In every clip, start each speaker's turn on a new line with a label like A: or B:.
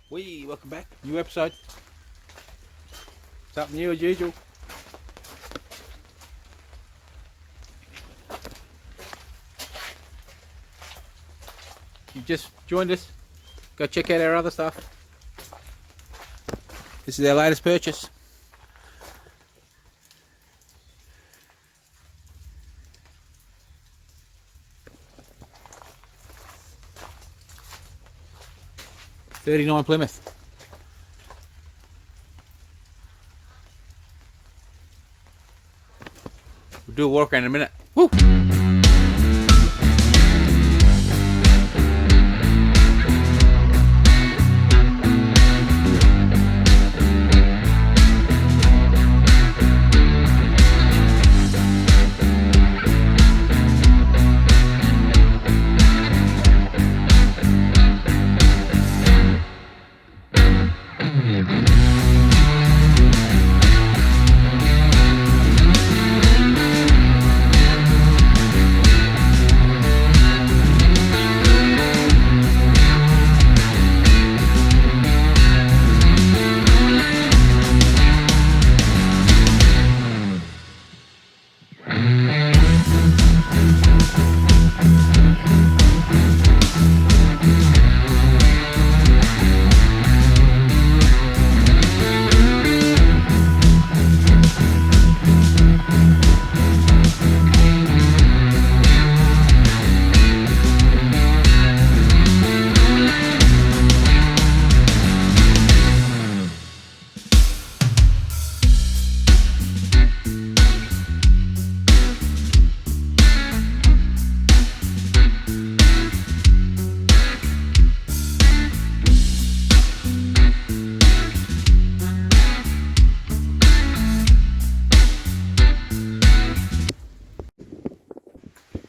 A: Welcome back. New episode. Something new as usual. You just joined us. Go check out our other stuff. This is our latest purchase. '39 Plymouth. We'll do a walk around in a minute. Woo!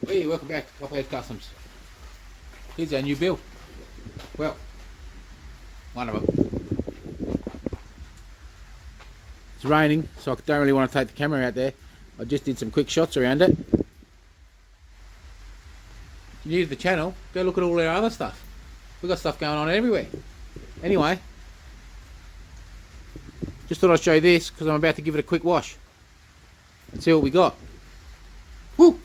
A: Hey, welcome back to Uphead Customs. Here's our new build. Well, one of them. It's raining, so I don't really want to take the camera out there. I just did some quick shots around it. If you're new to the channel, go look at all our other stuff. We've got stuff going on everywhere. Anyway, just thought I'd show you this because I'm about to give it a quick wash and see what we got. Woo!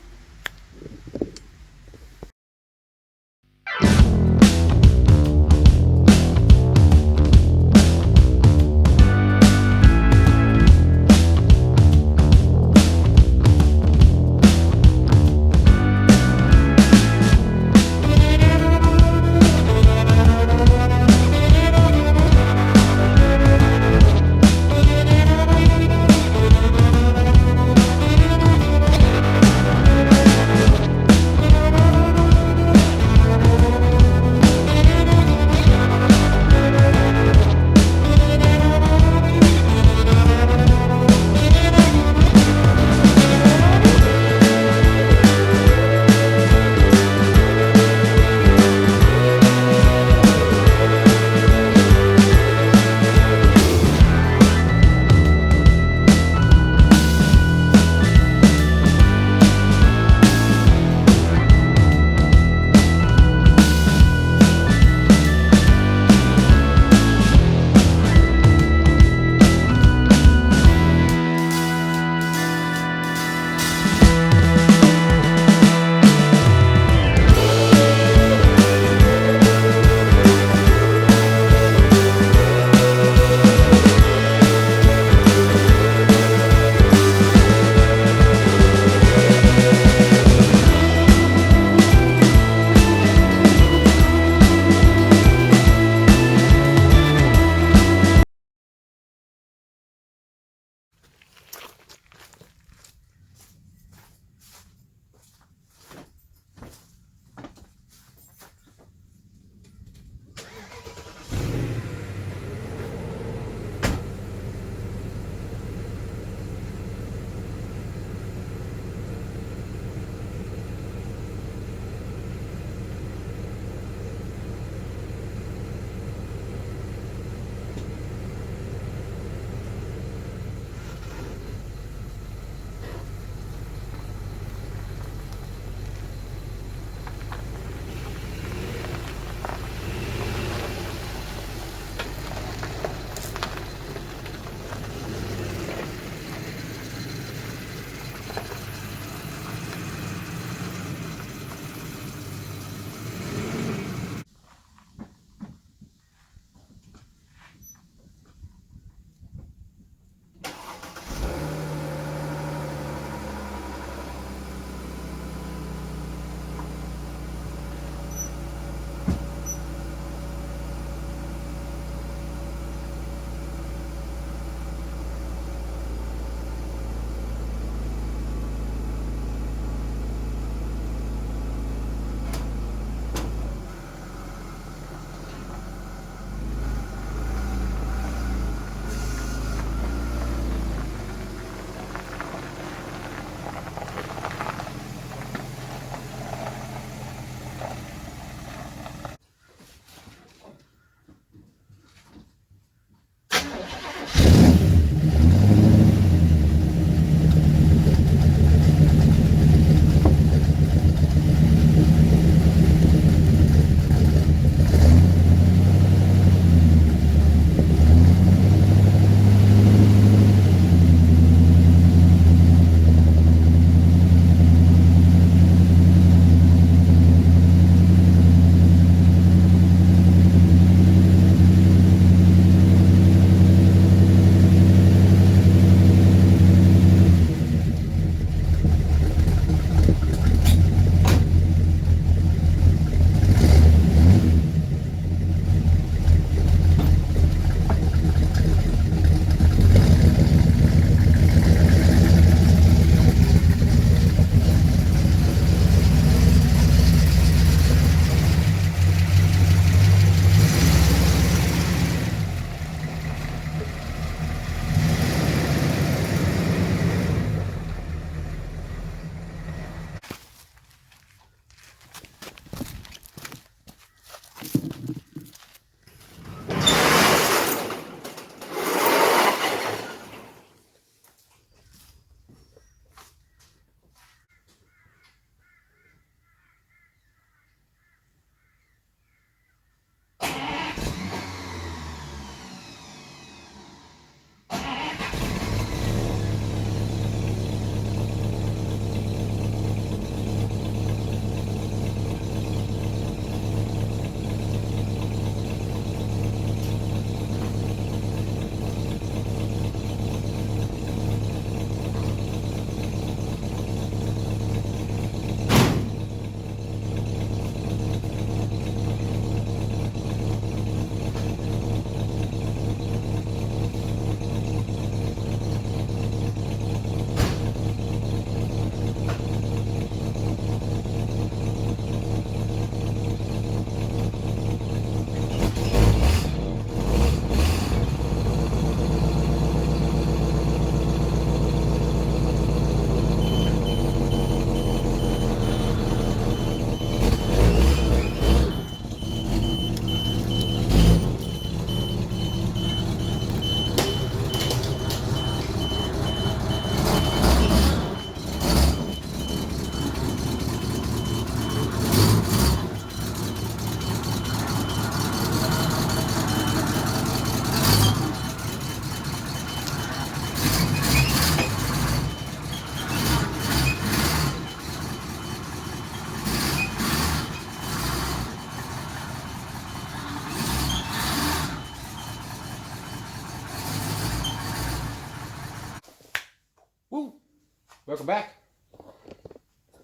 A: Welcome back.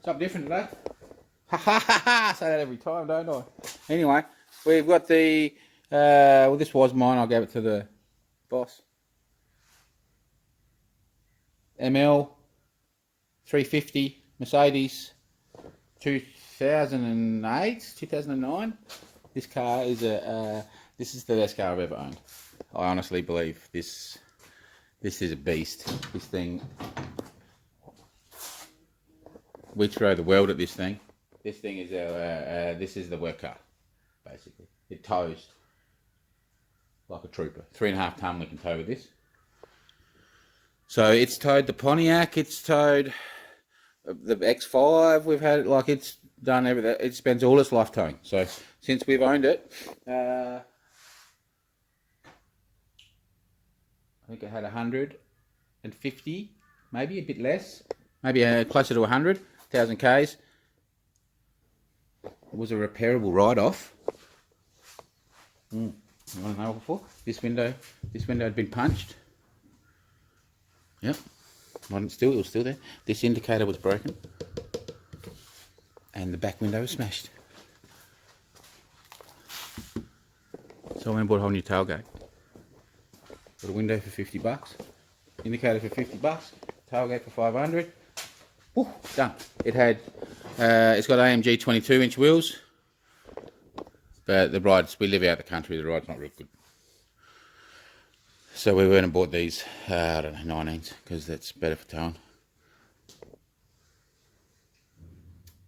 A: Something different today. Ha ha ha ha! Say that every time, don't I? Anyway, we've got the, well, this was mine, I gave it to the boss. ML350 Mercedes 2008, 2009. This car is this is the best car I've ever owned. I honestly believe this is a beast. This thing, we throw the world at this thing. This thing is our, this is the work car, basically. It tows like a trooper. 3.5 ton we can tow with this. So it's towed the Pontiac, it's towed the X5, we've had it, like it's done everything. It spends all its life towing. So since we've owned it, I think it had 150, maybe a bit less, maybe closer to 100,000 Ks. It was a repairable write-off. You want to know before? This window had been punched. Yep, it was still there. This indicator was broken, and the back window was smashed. So I went and bought a whole new tailgate. Got a window for 50 bucks, indicator for 50 bucks, tailgate for 500. Woo, done. It had, it's got AMG 22-inch wheels, but the rides, we live out the country, the ride's not real good. So we went and bought these, I don't know, 19s, because that's better for towing.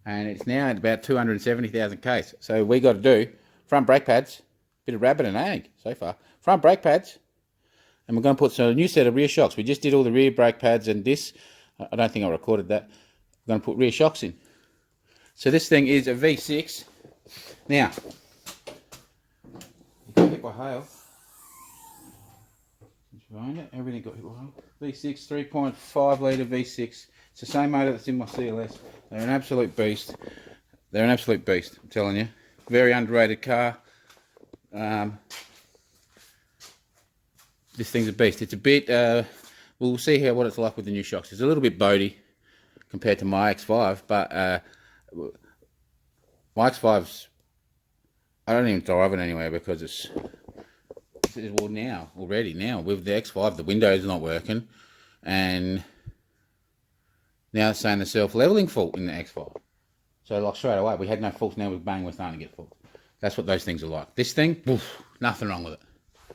A: And it's now at about 270,000 Ks. So we got to do front brake pads, bit of rabbit and egg so far. Front brake pads, and we're going to put a new set of rear shocks. We just did all the rear brake pads and this. I don't think I recorded that. We're going to put rear shocks in. So this thing is a V6. Now, it got hit by hail. Everything got hit by hail. V6, 3.5 litre V6. It's the same motor that's in my CLS. They're an absolute beast. They're an absolute beast, I'm telling you. Very underrated car. This thing's a beast. It's a bit, we'll see what it's like with the new shocks. It's a little bit boaty compared to my X5, but my X5's, I don't even drive it anywhere because it's, well now, already now, with the X5, the Windows not working, and now it's saying the self-leveling fault in the X5. So like straight away, we had no faults, now with bang, we're starting to get faults. That's what those things are like. This thing, oof, nothing wrong with it.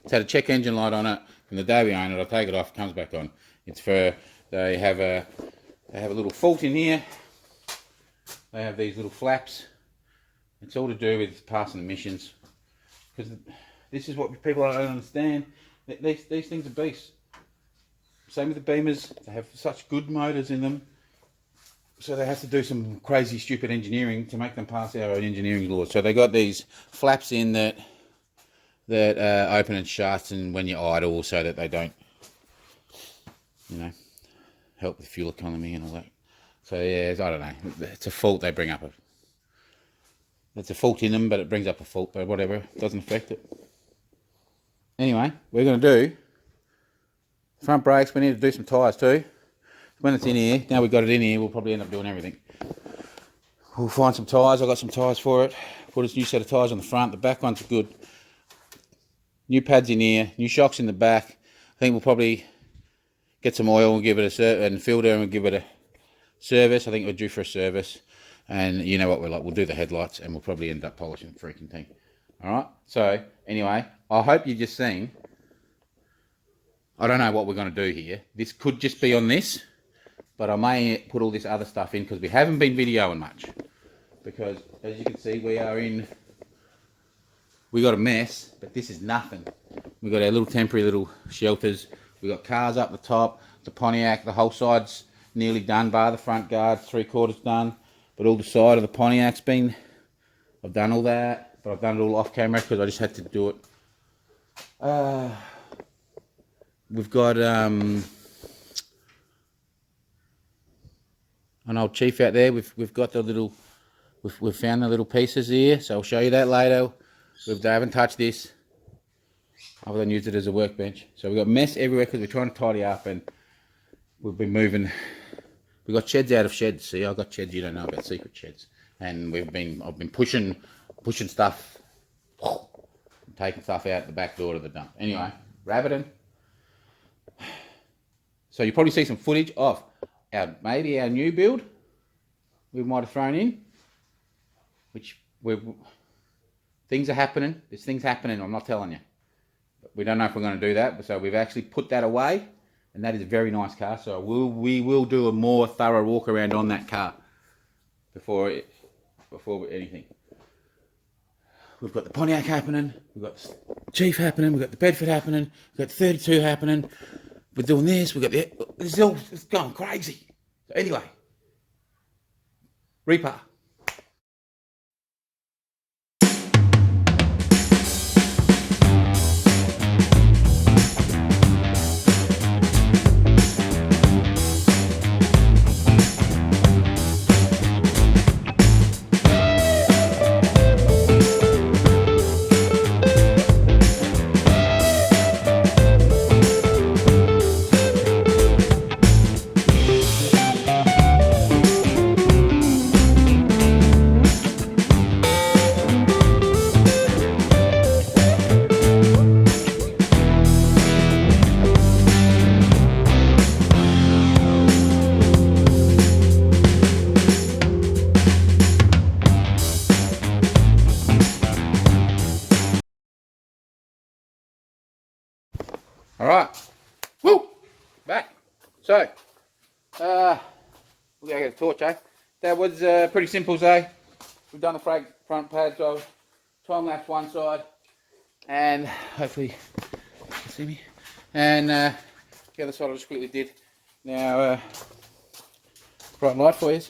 A: It's had a check engine light on it. From the day we own it, I take it off, it comes back on. It's for, they have a little fault in here. They have these little flaps. It's all to do with passing emissions. Because this is what people don't understand. These things are beasts. Same with the Beamers. They have such good motors in them. So they have to do some crazy, stupid engineering to make them pass our own engineering laws. So they got these flaps in that open and shut, and when you're idle, so that they don't, you know, help with fuel economy and all that. So yeah, I don't know. It's a fault they bring up. It's a fault in them, but it brings up a fault. But whatever, it doesn't affect it. Anyway, we're going to do front brakes. We need to do some tyres too. When it's in here, now we've got it in here, we'll probably end up doing everything. We'll find some tyres. I've got some tyres for it. Put a new set of tyres on the front. The back ones are good. New pads in here, new shocks in the back. I think we'll probably get some oil and give it a and filter and give it a service. I think we're due for a service. And you know what we're like, we'll do the headlights and we'll probably end up polishing the freaking thing. Alright, so anyway, I hope you've just seen. I don't know what we're going to do here. This could just be on this, but I may put all this other stuff in because we haven't been videoing much. Because as you can see, we got a mess, but this is nothing. We've got our little temporary little shelters. We've got cars up the top, the Pontiac, the whole side's nearly done, bar the front guard, 3/4 done. But all the side of the Pontiac's been, I've done all that, but I've done it all off camera because I just had to do it. We've got an old Chief out there. We've got the little, we've found the little pieces here, so I'll show you that later. They haven't touched this. I haven't used it as a workbench. So we've got mess everywhere because we're trying to tidy up, and we've been moving We got sheds out of sheds. See, I got sheds you don't know about, secret sheds. And I've been pushing stuff, taking stuff out the back door to the dump. Anyway, rabbiting. So you probably see some footage of maybe our new build we might have thrown in, which things are happening. There's things happening, I'm not telling you. We don't know if we're going to do that, so we've actually put that away, and that is a very nice car. So we will do a more thorough walk around on that car before anything. We've got the Pontiac happening, we've got the Chief happening, we've got the Bedford happening, we've got the 32 happening. We're doing this, we've got it's going crazy. So anyway, Reaper. Alright, woo, back. So, we're going to get a torch, eh? That was pretty simple, eh? We've done the front pad, so time lapse one side, and hopefully you can see me. And the other side I just quickly did. Now, bright light for you.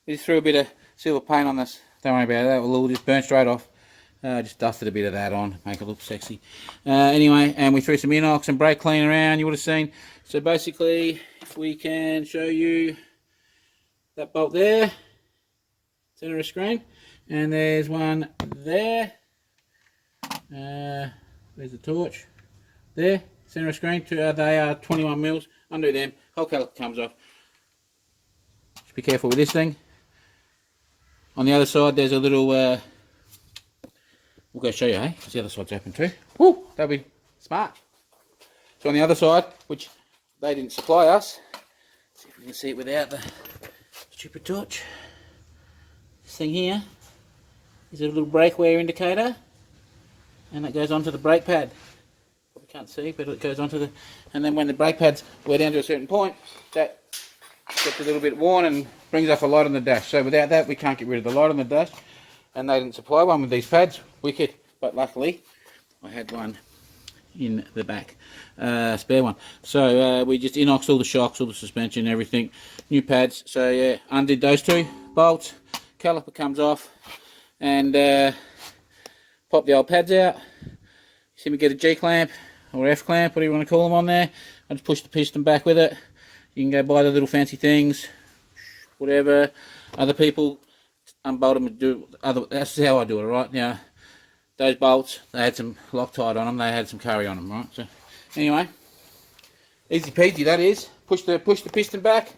A: We just threw a bit of silver paint on this. Don't worry about that, it will all just burn straight off. Just dusted a bit of that on, make it look sexy. Anyway, and we threw some inox and brake clean around, you would have seen. So basically, if we can show you that bolt there, center of screen, and there's one there. There's the torch there, center of screen. They are 21 mils. Undo them, whole caliper comes off. Just be careful with this thing. On the other side, there's a little. We'll go show you, eh? Because the other side's open too. Woo! That'll be smart. So on the other side, which they didn't supply us, see if we can see it without the stupid torch. This thing here is a little brake wear indicator, and it goes onto the brake pad. Probably can't see, but it goes onto the. And then when the brake pads wear down to a certain point, that gets a little bit worn and brings up a light on the dash. So without that, we can't get rid of the light on the dash. And they didn't supply one with these pads, wicked, but luckily I had one in the back, spare one. So we just inoxed all the shocks, all the suspension, everything, new pads. So yeah, undid those two bolts, caliper comes off, and pop the old pads out. You see me get a G clamp or F clamp, whatever you want to call them on there. I just push the piston back with it. You can go buy the little fancy things, whatever. Other people unbolt them and do other. That's how I do it, right? Now, those bolts, they had some Loctite on them, they had some curry on them, right? So, anyway, easy peasy that is. Push the piston back,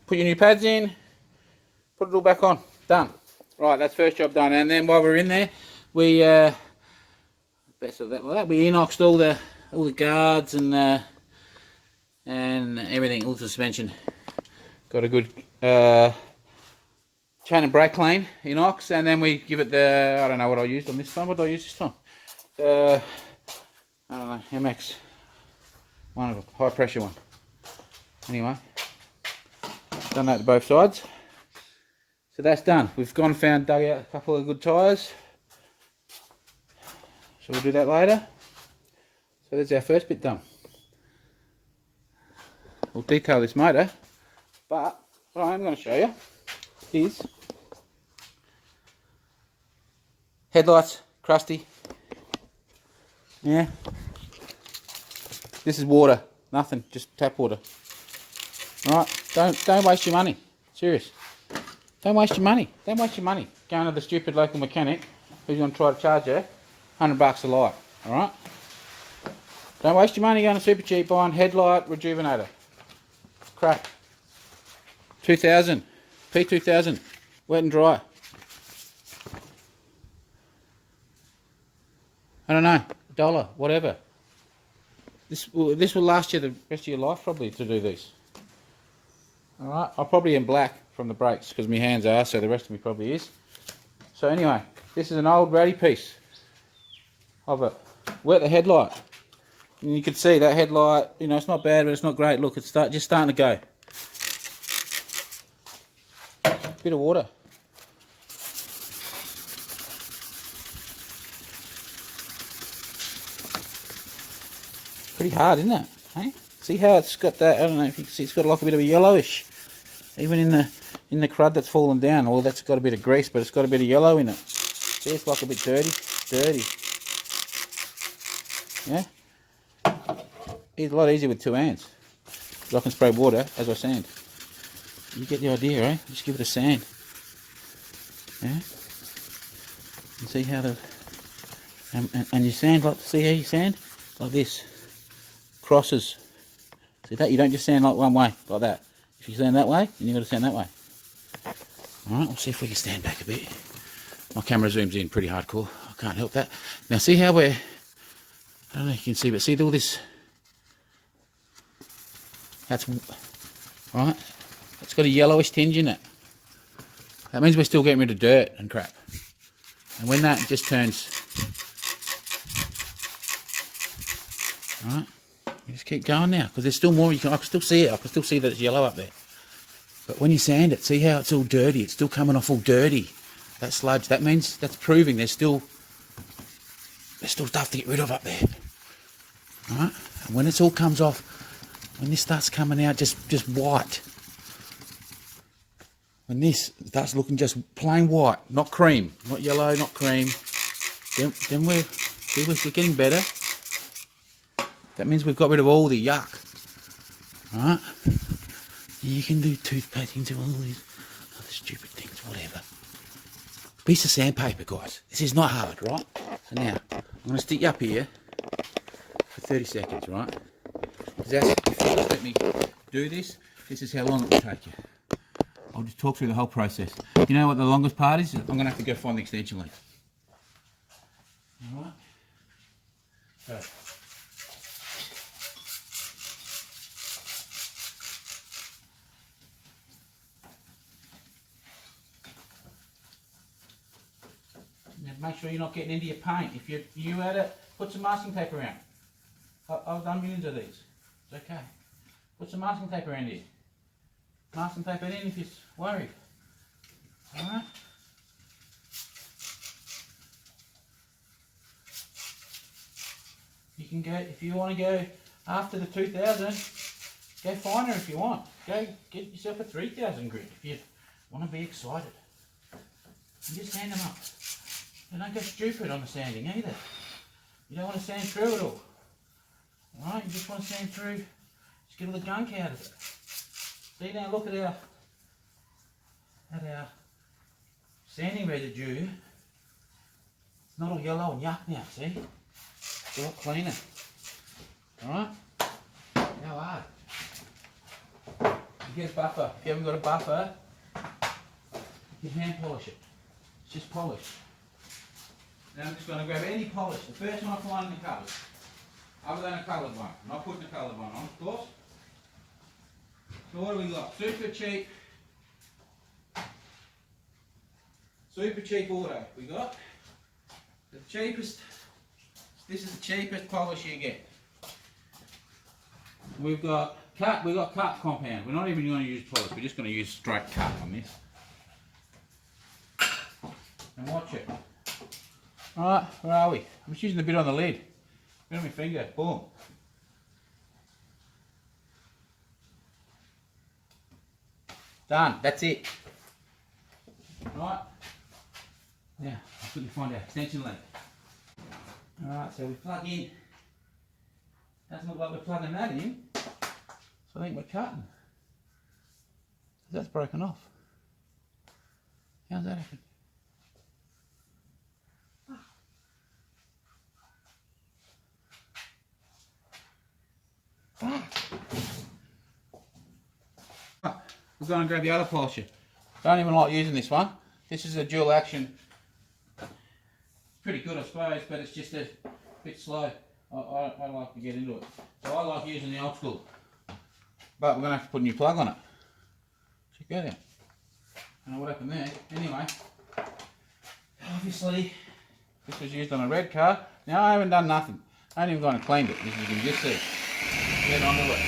A: put your new pads in, put it all back on, done. Right, that's first job done. And then while we're in there, we best of that like that. We inoxed all the guards and everything, all the suspension. Got a good chain and brake clean inox, and then we give it the, I don't know what I used on this time. What did I use this time? I don't know, MX, one of a high pressure one. Anyway, done that to both sides. So that's done. We've gone and dug out a couple of good tyres. So we'll do that later. So there's our first bit done. We'll detail this motor, but what I am going to show you is headlights, crusty. Yeah. This is water, nothing, just tap water. Alright, don't waste your money. Serious. Don't waste your money. Don't waste your money going to the stupid local mechanic who's going to try to charge you $100 a light. Alright? Don't waste your money going to Super Cheap buying headlight rejuvenator. crap. 2000. P2000. Wet and dry. I don't know. $1, whatever. This will last you the rest of your life probably to do this. Alright, I'll probably in black from the brakes because my hands are, so the rest of me probably is. So anyway, this is an old ratty piece of it. Wet the headlight. And you can see that headlight, you know, it's not bad, but it's not great. Look, it's just starting to go. Bit of water. Pretty hard, isn't it? Hey? See how it's got that? I don't know if you can see. It's got like a bit of a yellowish, even in the crud that's fallen down. Well, that's got a bit of grease, but it's got a bit of yellow in it. See, it's like a bit dirty. Yeah. It's a lot easier with 2 hands. I can spray water as I sand. You get the idea, eh? Just give it a sand. Yeah. And see how the and you sand like, see how you sand like this. Crosses. See that? You don't just sand like one way, like that. If you sand that way, then you've got to sand that way. Alright, we'll see if we can stand back a bit. My camera zooms in pretty hardcore. I can't help that. Now see how I don't know if you can see, but see all this? That's right. It's got a yellowish tinge in it. That means we're still getting rid of dirt and crap. And when that just turns, right, you just keep going now because there's still more. I can still see it. I can still see that it's yellow up there. But when you sand it, see how it's all dirty. It's still coming off all dirty. That sludge. That means that's proving there's still stuff to get rid of up there. Right? And when it all comes off, when this starts coming out just white. When this starts looking just plain white, not cream, not yellow, not cream, then we're getting better. That means we've got rid of all the yuck. Right? You can do toothpaste, you can do all these other stupid things, whatever. Piece of sandpaper, guys. This is not hard, right? So now, I'm going to stick you up here for 30 seconds, right? Because if you just let me do this, this is how long it will take you. I'll just talk through the whole process. You know what the longest part is? I'm going to have to go find the extension link. Alright? So. Now make sure you're not getting into your paint. If you had it, put some masking tape around. I've done millions of these. It's okay. Put some masking tape around here. Masking tape it in if you're worried. Alright? You can go, if you want to go after the 2000, go finer if you want. Go get yourself a 3000 grit if you want to be excited. And just sand them up. And don't go stupid on the sanding either. You don't want to sand through it all. Alright, you just want to sand through, just get all the gunk out of it. See now, look at our sanding residue. It's not all yellow and yuck now, see? It's a lot cleaner. Alright? How hard? You get a buffer. If you haven't got a buffer, you can hand polish it. It's just polish. Now I'm just going to grab any polish. The first one I find in the cupboard. Other than a coloured one. I'm not putting a coloured one on, of course. So what do we got? Super cheap auto. We got the cheapest. This is the cheapest polish you get. We've got cut compound. We're not even going to use polish. We're just going to use straight cut on this. And watch it. All right, where are we? I'm just using the bit on the lid. Bit on my finger. Boom. Done. That's it. Right. Now, I'll quickly find our extension link. Alright, so we plug in. Doesn't look like we're plugging that in. So I think we're cutting. That's broken off. How's that happen? go and grab the other polisher. Don't even like using this one. This is a dual action. Pretty good, I suppose, but it's just a bit slow. I like to get into it. So I like using the old school. But we're going to have to put a new plug on it. Check that out. I don't know what happened there. Anyway, obviously, this was used on a red car. Now I haven't done nothing. I haven't even gone and cleaned it, as you can just see. Get on to it.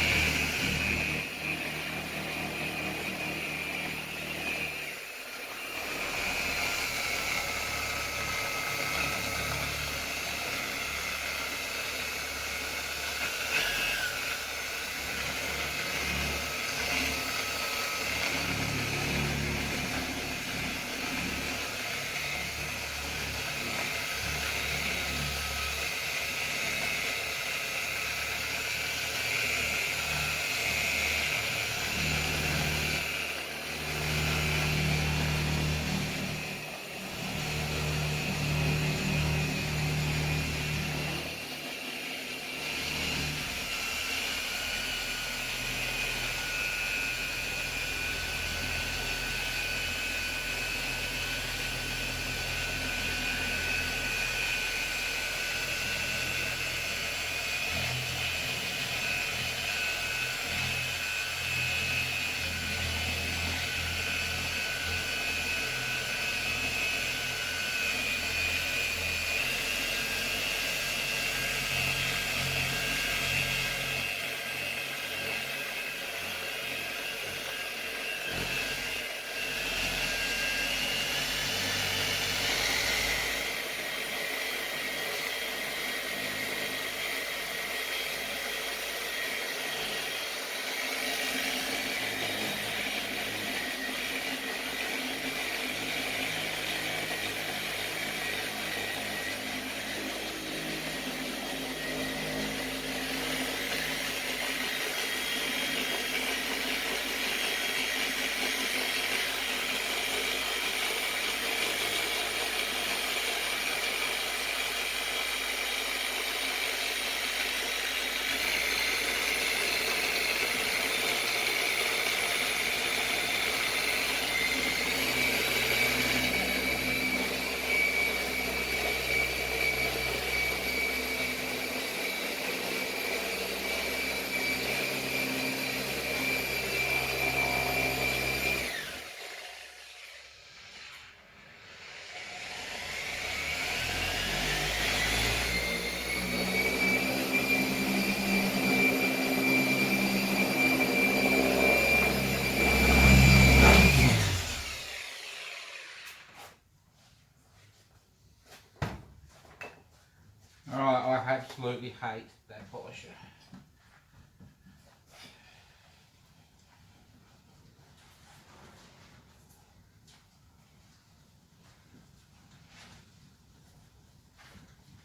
A: Alright, I absolutely hate that polisher.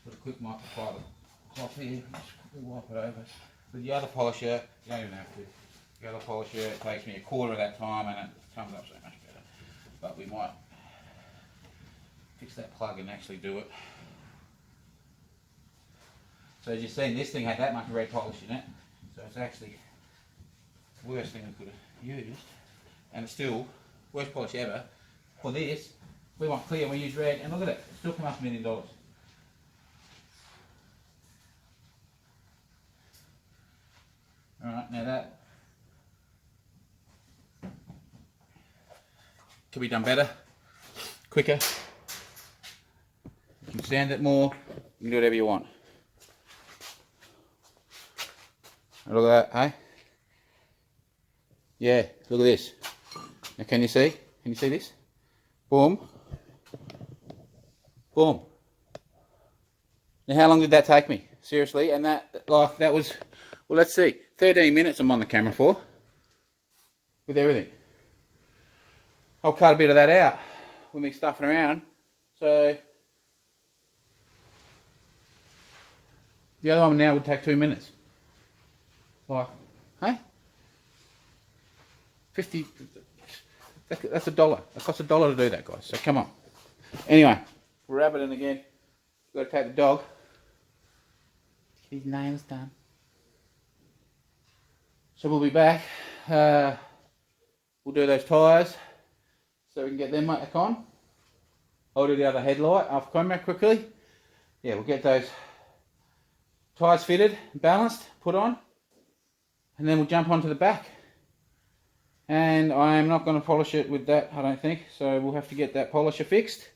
A: Put a quick microfiber cloth here, just quickly wipe it over. With the other polisher, you don't even have to. The other polisher, it takes me a quarter of that time and it comes up so much better. But we might fix that plug and actually do it. So as you've seen, this thing had that much red polish in it, so it's actually the worst thing we could have used. And it's still, worst polish ever. For this, we want clear and we use red, and look at it, it's still come up $1 million. Alright, now that can be done better, quicker. You can sand it more, you can do whatever you want. Look at that, hey? Yeah, look at this. Now can you see? Can you see this? Boom. Boom. Now how long did that take me? Seriously, and that was, well, let's see, 13 minutes I'm on the camera for, with everything. I'll cut a bit of that out with me stuffing around, so the other one now would take 2 minutes. Like, hey? 50, that's $1. It costs $1 to do that, guys, so come on. Anyway, we're rabbiting again. Got to take the dog. Get his nails done. So we'll be back. we'll do those tyres so we can get them back on. I'll do the other headlight off camera quickly. Yeah, we'll get those tyres fitted, balanced, put on, and then we'll jump onto the back. And I am not going to polish it with that, I don't think, so we'll have to get that polisher fixed.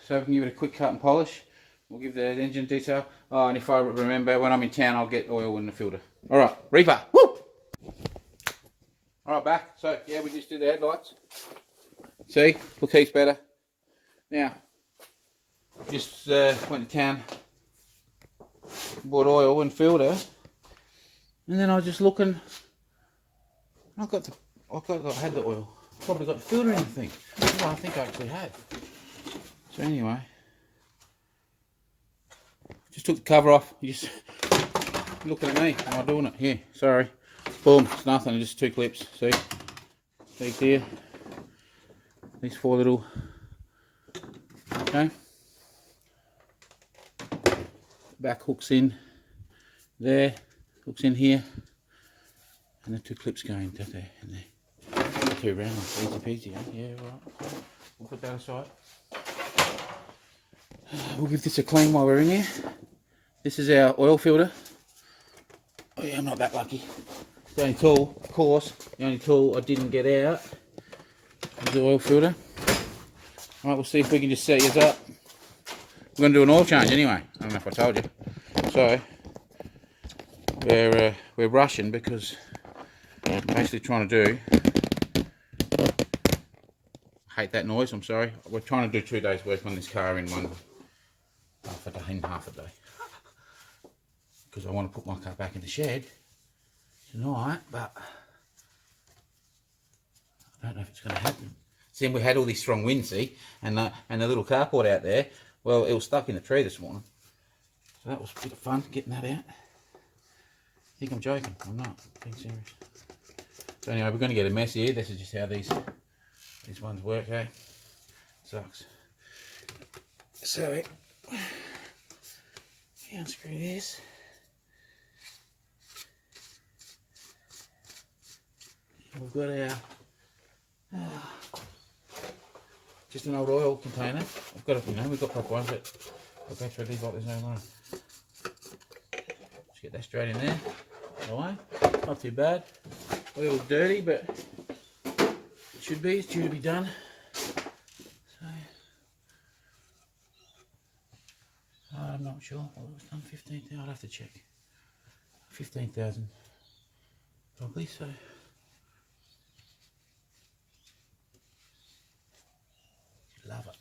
A: So we can give it a quick cut and polish. We'll give the engine detail. Oh, and if I remember, when I'm in town, I'll get oil in the filter. Alright, Reaper, woo! Alright, back. So, yeah, we just did the headlights. See, look heaps better. Now, just went to town, bought oil and filter, and then I was just looking. I had the oil. Probably got the filter in the thing. Well, I think I actually had. So anyway, just took the cover off. You just looking at me. Am I doing it? Here, sorry. Boom, it's nothing, just 2 clips. See? Big deal. These 4 little. Okay. Back hooks in there, hooks in here, and the 2 clips going to there and there. 2 round ones, easy peasy, eh? Yeah, right. We'll put that aside. We'll give this a clean while we're in here. This is our oil filter. Oh yeah, I'm not that lucky. The only tool, of course, the only tool I didn't get out is the oil filter. Alright, we'll see if we can just set yours up. We're going to do an oil change anyway. I don't know if I told you. So, we're rushing because I'm basically trying to do... I hate that noise, I'm sorry. We're trying to do 2 days work on this car in half a day. Because I want to put my car back in the shed tonight, but I don't know if it's going to happen. See, we had all these strong winds, see, and the little carport out there, well, it was stuck in the tree this morning. So that was a bit of fun, getting that out. I think I'm joking, I'm not, being serious. So anyway, we're going to get a mess here. This is just how these ones work, eh? Sucks. So, unscrew this. We've got our just an old oil container. I've got it, you know, we've got proper ones, but I'll go through these like there's no one. Just get that straight in there. Away. Not too bad. Oil's dirty, but it should be. It's due to be done. So I'm not sure what it was done. 15,000. I'll have to check. 15,000 probably. So. Love it.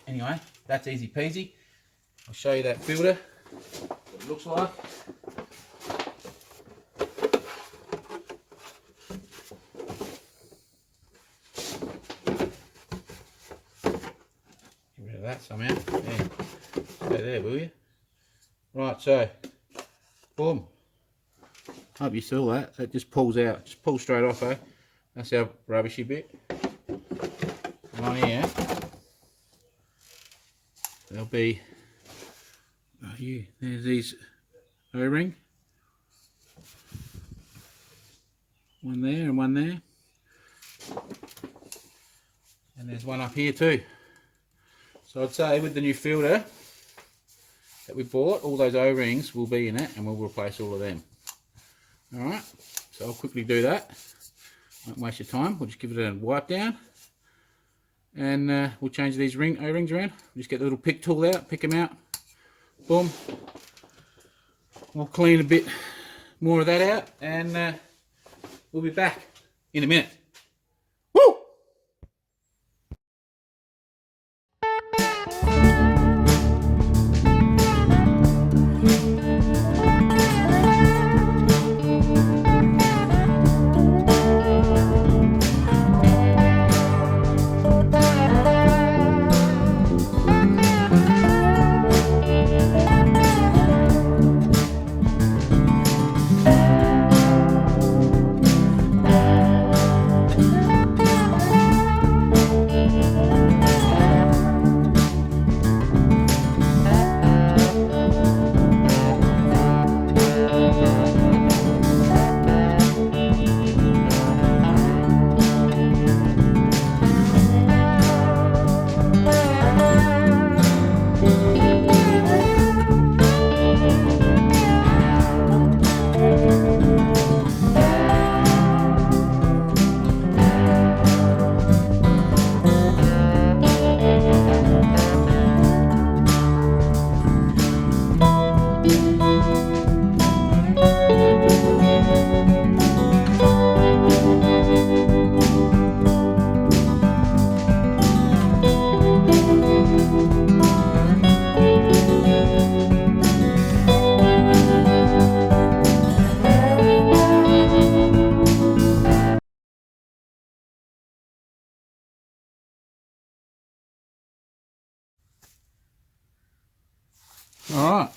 A: Anyway, that's easy peasy. I'll show you that filter, what it looks like. Get rid of that somehow. Yeah. Stay there, will you? Right, so, boom. Hope you saw that. That just pulls out. Just pulls straight off, eh? That's our rubbishy bit. Come on here. There'll be there's these O-ring, one there and one there, and there's one up here too. So I'd say with the new filter that we bought, all those O-rings will be in it, and we'll replace all of them. Alright, so I'll quickly do that. Won't waste your time. We'll just give it a wipe down. And we'll change these O-rings around. Just get the little pick tool out, pick them out. Boom. We'll clean a bit more of that out, and we'll be back in a minute. Woo! Alright.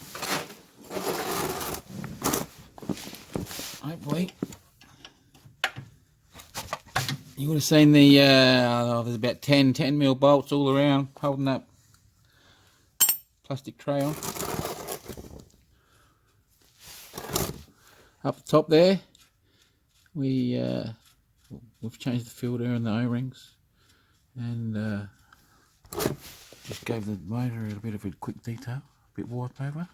A: Hopefully. You would have seen the, there's about 10mm bolts all around holding that plastic tray on. Up the top there, we've changed the filter and the O-rings, and just gave the motor a bit of a quick detail, a bit wipe over.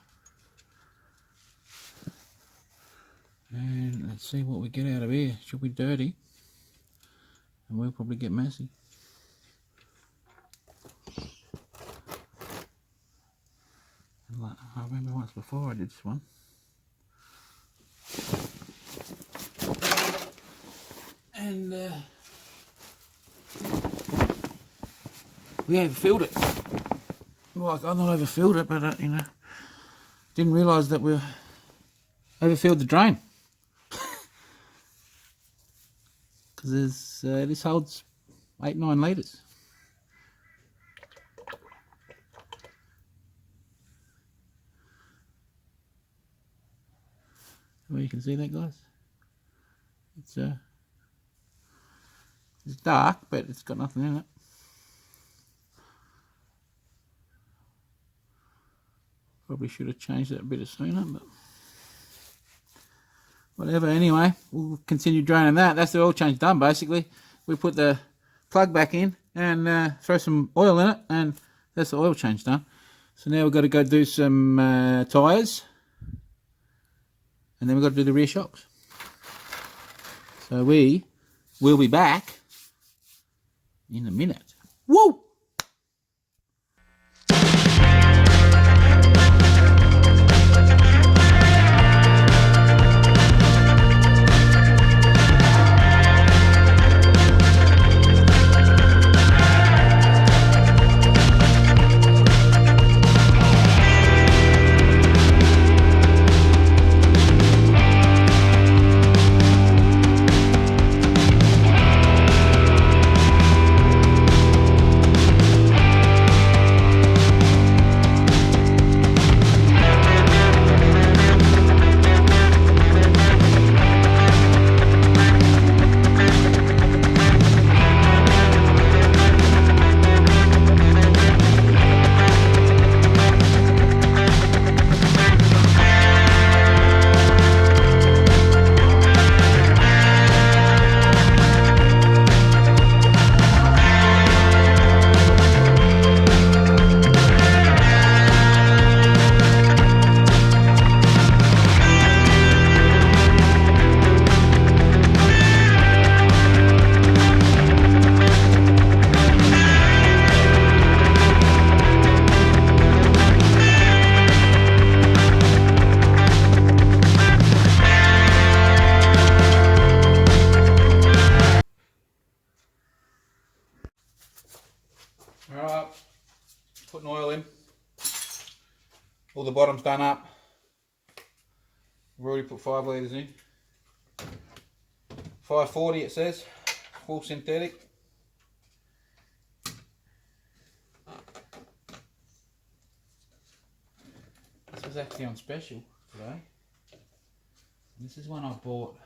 A: And let's see what we get out of here. Should be dirty, and we'll probably get messy. I remember once before I did this one. And we overfilled it. Well, I'm not overfilled it, but you know, didn't realise that we overfilled the drain. Because this holds 8-9 litres. Well, you can see that, guys. It's dark, but it's got nothing in it. Probably should have changed that a bit sooner, but whatever. Anyway, we'll continue draining that. That's the oil change done, basically. We put the plug back in and throw some oil in it, and that's the oil change done. So now we've got to go do some tyres, and then we've got to do the rear shocks. So we will be back in a minute. Woo! Alright, putting oil in. All the bottom's done up. We've already put 5 litres in. 540 it says, full synthetic. This was actually on special today. And this is one I bought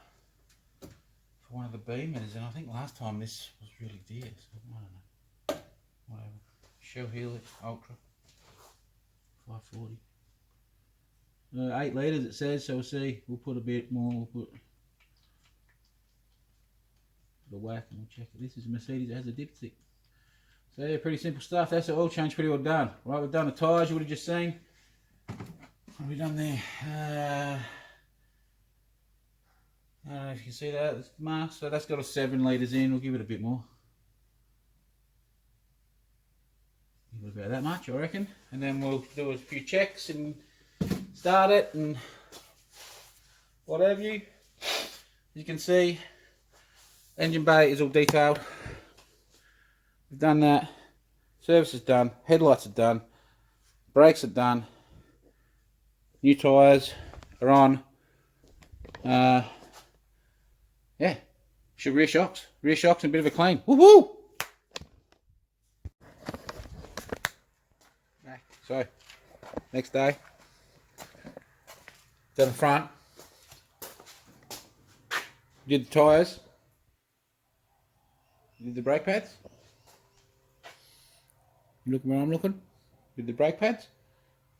A: for one of the beamers, and I think last time this was really dear, so I don't know. Whatever. Shell Helix Ultra 540. 8 litres it says, so we'll see. We'll put a bit more. We'll put the whack and we'll check it. This is a Mercedes that has a dipstick. So yeah, pretty simple stuff. That's the oil change pretty well done. Right, we've done the tyres, you would have just seen. What have we done there? I don't know if you can see that. It's marked, so that's got a 7 litres in. We'll give it a bit more. About that much, I reckon, and then we'll do a few checks and start it and what have you. You can see engine bay is all detailed. We've done that. Service is done. Headlights are done. Brakes are done. New tyres are on. Yeah, should rear shocks and a bit of a clean. Woo woo! So, next day, Down the front. Did the tyres. Did the brake pads. You looking where I'm looking? Did the brake pads.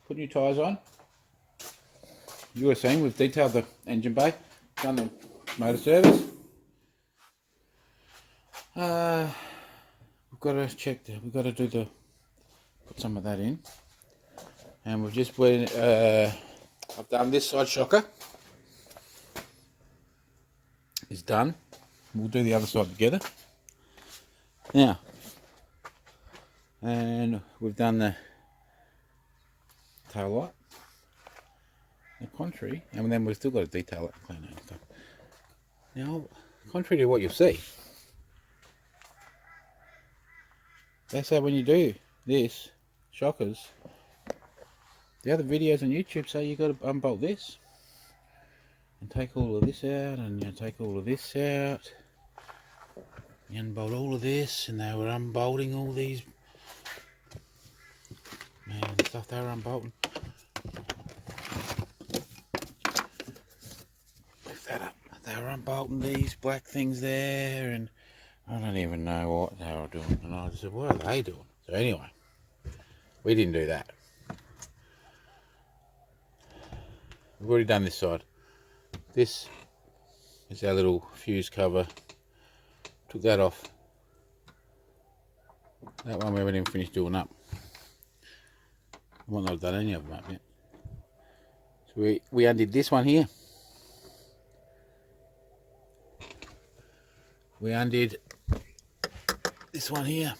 A: Put new tyres on. You were seeing we've detailed the engine bay. Done the motor service. We've got to check that. We've got to do the put some of that in. And we've just went. I've done this side shocker. It's done. We'll do the other side together. Now, and we've done the tail light, the contrary, and then we've still got to detail it and clean it and stuff. Now, contrary to what you'll see, they say when you do this, shockers, the other videos on YouTube say you got to unbolt this and take all of this out, and you take all of this out. You unbolt all of this, and they were unbolting all these stuff they were unbolting. Lift that up. They were unbolting these black things there, and I don't even know what they were doing. And I just said, what are they doing? So anyway, we didn't do that. We've already done this side. This is our little fuse cover. Took that off. That one we haven't even finished doing up. I might not have done any of them up yet. So we undid this one here. We undid this one here.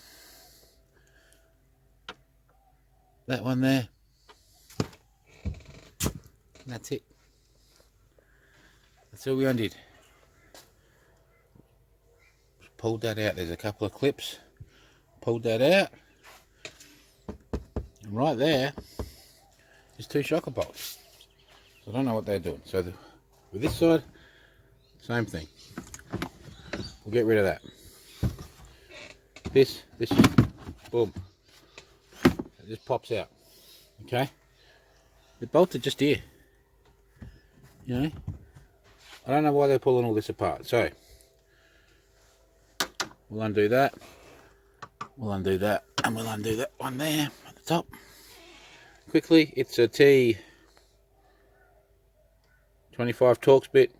A: That one there. And that's it. That's all we undid. Pulled that out. There's a couple of clips. Pulled that out. And right there is two shocker bolts. So I don't know what they're doing. So with this side, same thing. We'll get rid of that. This, boom. It just pops out. Okay? The bolts are just here. You know? I don't know why they're pulling all this apart. So we'll undo that. We'll undo that. And we'll undo that one there at the top. Quickly, it's a T25 Torx bit.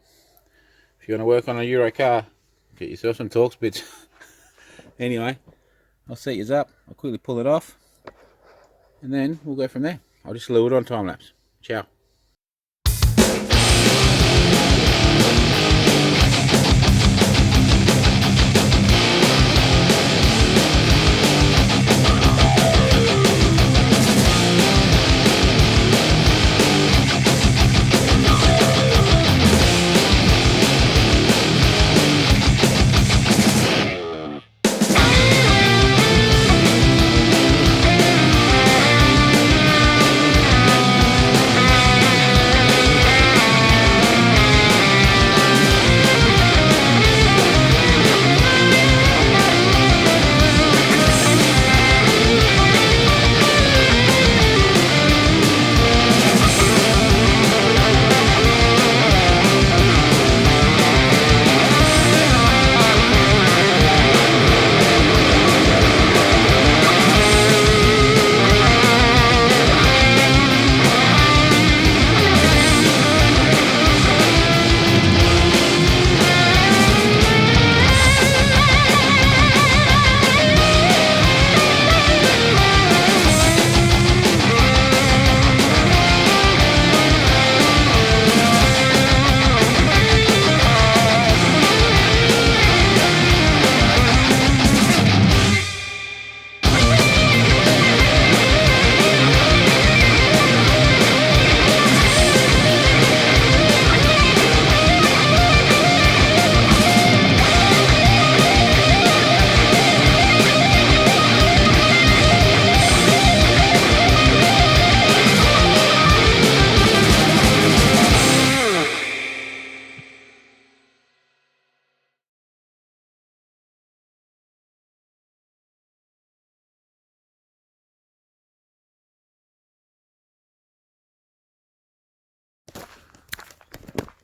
A: If you want to work on a Euro car, get yourself some Torx bits. Anyway, I'll set yours up. I'll quickly pull it off. And then we'll go from there. I'll just lure it on time lapse. Ciao.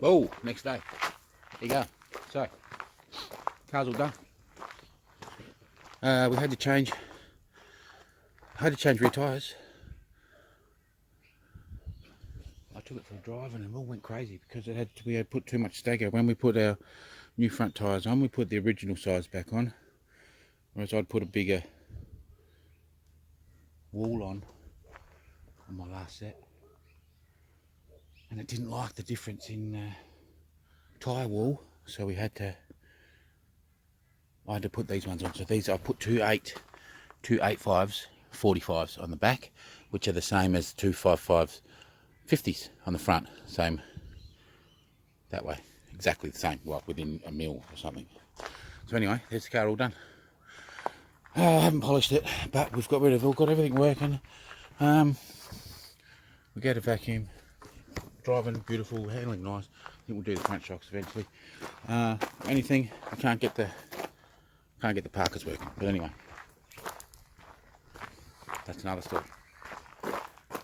A: Oh, next day. There you go. So, car's all done. We had to change rear tyres. I took it for a drive and it all went crazy because we had put too much stagger. When we put our new front tyres on, we put the original size back on, whereas I'd put a bigger wall on my last set, and it didn't like the difference in tyre wall, so I had to put these ones on. So these, I put two 8.5s 45s on the back, which are the same as 255s 50s on the front, same that way, exactly the same, well, within a mil or something. So anyway, there's the car all done. I haven't polished it, but we've got rid of it, got everything working. We get a vacuum, driving beautiful, handling nice. I think we'll do the front shocks eventually. Anything, I can't get the parkers working, but anyway, that's another story.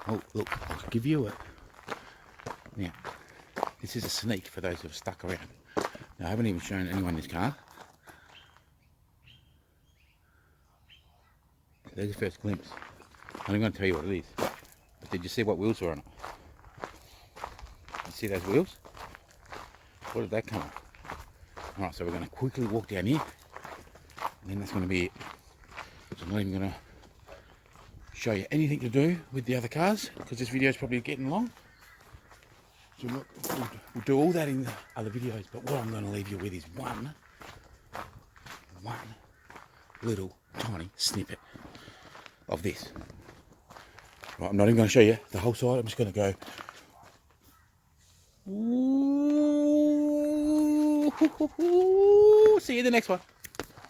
A: Oh look, I could give you a, now this is a sneak for those who have stuck around. Now, I haven't even shown anyone this car. There's your first glimpse. I'm going to tell you what it is. But did you see what wheels were on it? You see those wheels? What did that come up? Alright, so we're going to quickly walk down here, and then that's going to be it. So I'm not even going to show you anything to do with the other cars, because this video is probably getting long. So we'll do all that in the other videos, but what I'm going to leave you with is one little tiny snippet of this. Right, I'm not even going to show you the whole side. I'm just going to go. Ooh, see you in the next one.